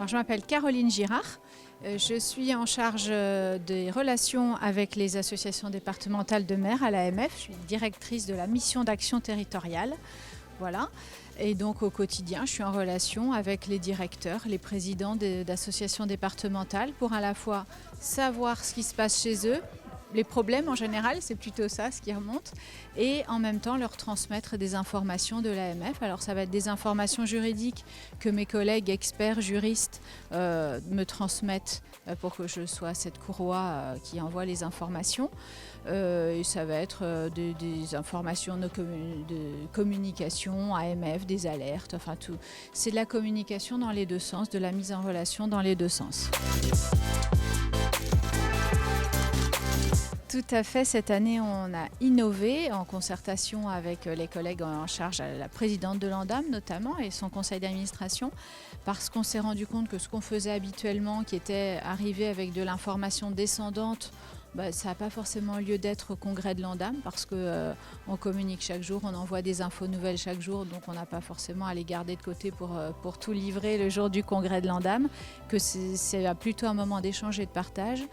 Alors, je m'appelle Caroline Girard. Je suis en charge des relations avec les associations départementales de maires à l'AMF. Je suis directrice de la mission d'action territoriale. Voilà. Et donc au quotidien, je suis en relation avec les directeurs, les présidents d'associations départementales pour à la fois savoir ce qui se passe chez eux, les problèmes en général, c'est plutôt ça ce qui remonte, et en même temps leur transmettre des informations de l'AMF. Alors ça va être des informations juridiques que mes collègues experts juristes me transmettent pour que je sois cette courroie qui envoie les informations. Et ça va être des informations de communication, AMF, des alertes, enfin tout. C'est de la communication dans les deux sens, de la mise en relation dans les deux sens. Tout à fait, cette année on a innové en concertation avec les collègues en charge, la présidente de l'ANDAM notamment et son conseil d'administration, parce qu'on s'est rendu compte que ce qu'on faisait habituellement, qui était arriver avec de l'information descendante, ça n'a pas forcément lieu d'être au congrès de l'ANDAM parce qu'on communique chaque jour, on envoie des infos nouvelles chaque jour, donc on n'a pas forcément à les garder de côté pour tout livrer le jour du congrès de l'ANDAM, que c'est plutôt un moment d'échange et de partage.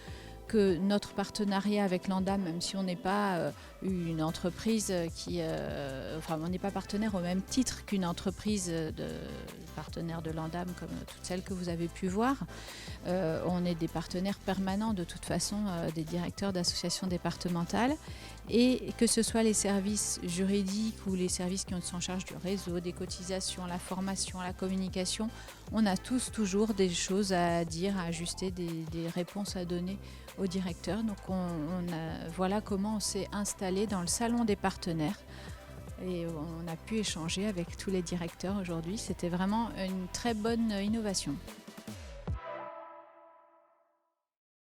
Que notre partenariat avec l'ANDAM, même si on n'est pas une entreprise on n'est pas partenaire au même titre qu'une entreprise partenaire de l'ANDAM comme toutes celles que vous avez pu voir, on est des partenaires permanents de toute façon des directeurs d'associations départementales, et que ce soit les services juridiques ou les services qui sont en charge du réseau, des cotisations, la formation, la communication, on a tous toujours des choses à dire, à ajuster, des réponses à donner au directeur. Donc voilà comment on s'est installé dans le salon des partenaires et on a pu échanger avec tous les directeurs aujourd'hui. C'était vraiment une très bonne innovation.